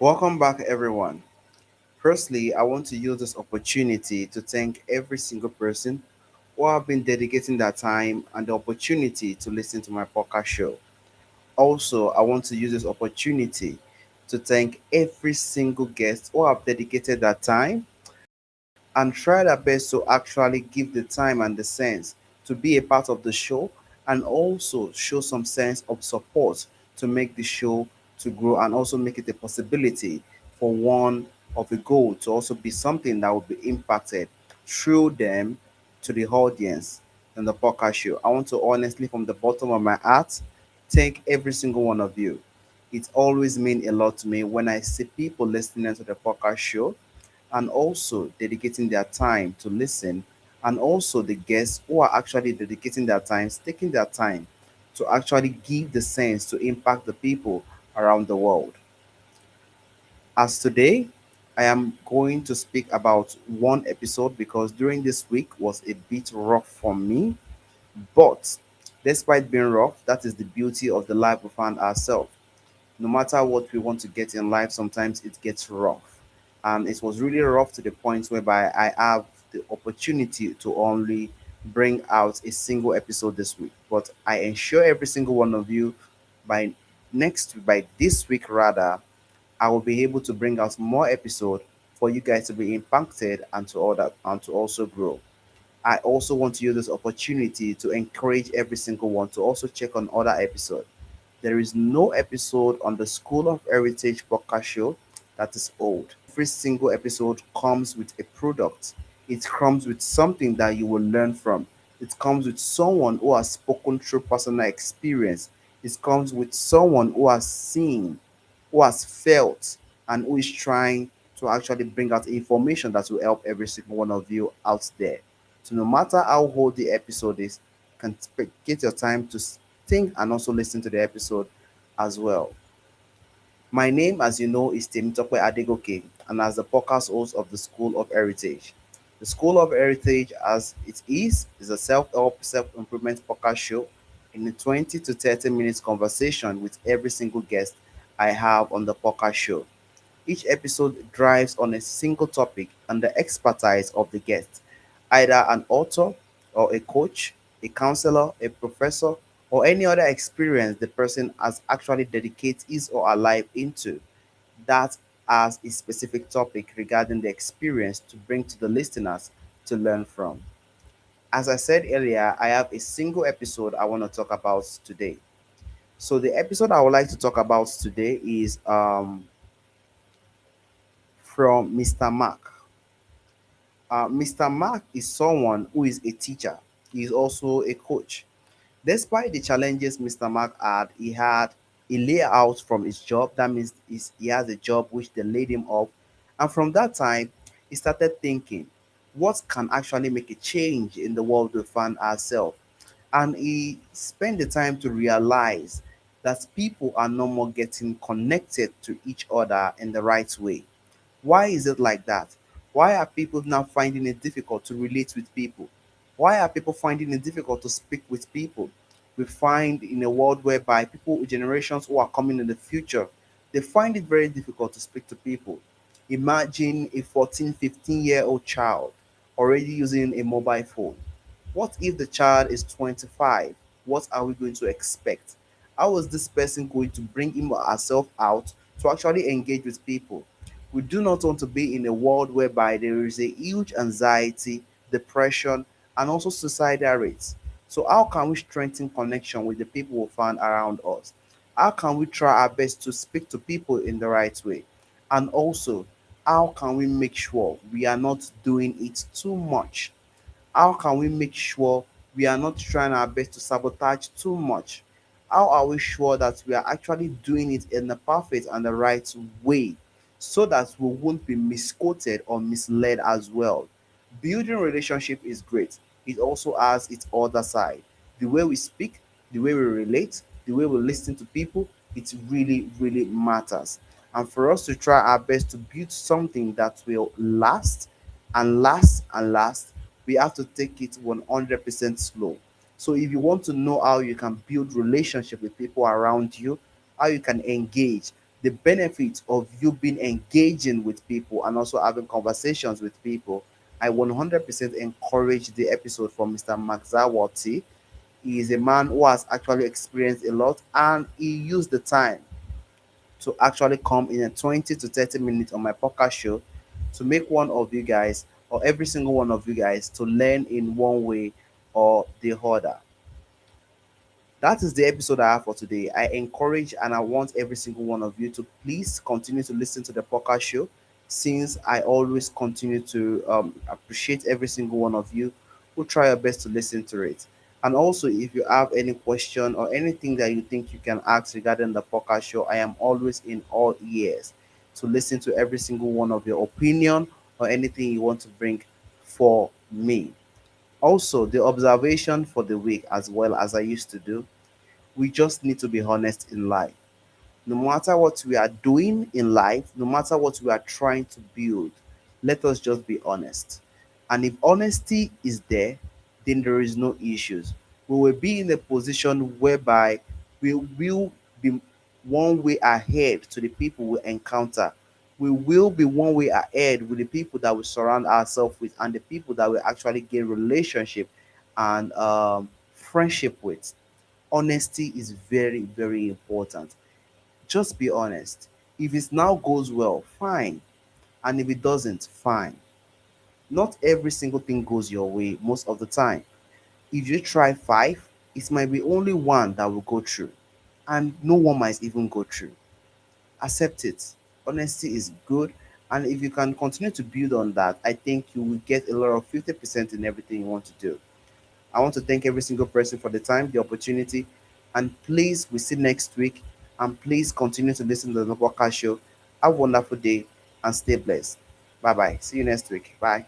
Welcome back, everyone. Firstly, I want to use this opportunity to thank every single person who have been dedicating their time and the opportunity to listen to my podcast show. Also, I want to use this opportunity to thank every single guest who have dedicated their time and try their best to actually give the time and the sense to be a part of the show and also show some sense of support to make the show to grow and also make it a possibility for one of the goal to also be something that will be impacted through them to the audience in the podcast show. I want to honestly, from the bottom of my heart, thank every single one of you. It always means a lot to me when I see people listening to the podcast show and also dedicating their time to listen, and also the guests who are actually dedicating their times, taking their time to actually give the sense to impact the people around the world. As today, I am going to speak about one episode because during this week was a bit rough for me, but despite being rough, that is the beauty of the life we find ourselves. No matter what we want to get in life, sometimes it gets rough. And it was really rough to the point whereby I have the opportunity to only bring out a single episode this week. But I ensure every single one of you by by this week rather, I will be able to bring out more episode for you guys to be impacted and to all that and to also grow. I also want to use this opportunity to encourage every single one to also check on other episodes. There is no episode on the School of Heritage podcast show that is old. Every single episode comes with a product. It comes with something that you will learn from. It comes with someone who has spoken through personal experience. It comes with someone who has seen, who has felt, and who is trying to actually bring out information that will help every single one of you out there. So no matter how old the episode is, you can get your time to think and also listen to the episode as well. My name, as you know, is Temitope Adegoke, and as the podcast host of the School of Heritage. The School of Heritage, as it is a self-help, self-improvement podcast show in a 20 to 30 minutes conversation with every single guest I have on the podcast show. Each episode drives on a single topic and the expertise of the guest, either an author or a coach, a counselor, a professor, or any other experience the person has actually dedicated his or her life into. That as a specific topic regarding the experience to bring to the listeners to learn from. As I said earlier, I have a single episode I want to talk about today. So the episode I would like to talk about today is from Mr. Mark. Mr. Mark is someone who is a teacher. He is also a coach. Despite the challenges Mr. Mark had a layout from his job. That means he has a job which they laid him off. And from that time, he started thinking, what can actually make a change in the world we find ourselves? And he spent the time to realize that people are no more getting connected to each other in the right way. Why is it like that? Why are people now finding it difficult to relate with people? Why are people finding it difficult to speak with people? We find in a world whereby people, generations who are coming in the future, they find it very difficult to speak to people. Imagine a 14, 15-year-old child already using a mobile phone. What if the child is 25? What are we going to expect? How is this person going to bring him or herself out to actually engage with people? We do not want to be in a world whereby there is a huge anxiety, depression, and also suicidal rates. So, how can we strengthen connection with the people we find around us? How can we try our best to speak to people in the right way? And also, how can we make sure we are not doing it too much? How can we make sure we are not trying our best to sabotage too much? How are we sure that we are actually doing it in the perfect and the right way so that we won't be misquoted or misled as well? Building relationship is great. It also has its other side. The way we speak, the way we relate, the way we listen to people, it really, really matters. And for us to try our best to build something that will last and last and last, we have to take it 100% slow. So if you want to know how you can build relationship with people around you, how you can engage, the benefits of you being engaging with people and also having conversations with people, I 100% encourage the episode from Mr. Maxawati. He is a man who has actually experienced a lot, and he used the time to actually come in a 20 to 30 minutes on my podcast show to make one of you guys, or every single one of you guys, to learn in one way or the other. That is the episode I have for today. I encourage and I want every single one of you to please continue to listen to the podcast show, since I always continue to appreciate every single one of you who try your best to listen to it. And also, if you have any question or anything that you think you can ask regarding the podcast show, I am always in all ears to listen to every single one of your opinion or anything you want to bring for me. Also, the observation for the week, as well as I used to do, we just need to be honest in life. No matter what we are doing in life, no matter what we are trying to build, let us just be honest. And if honesty is there, then there is no issues. We will be in a position whereby we will be one way ahead to the people we encounter. We will be one way ahead with the people that we surround ourselves with and the people that we actually gain relationship and friendship with. Honesty is very, very important. Just be honest. If it now goes well, fine. And if it doesn't, fine. Not every single thing goes your way most of the time. If you try five, it might be only one that will go through, and no one might even go through. Accept it. Honesty is good. And if you can continue to build on that, I think you will get a lot of 50% in everything you want to do. I want to thank every single person for the time, the opportunity, and please, we see next week. And please continue to listen to the podcast show. Have a wonderful day and stay blessed. Bye bye. See you next week. Bye.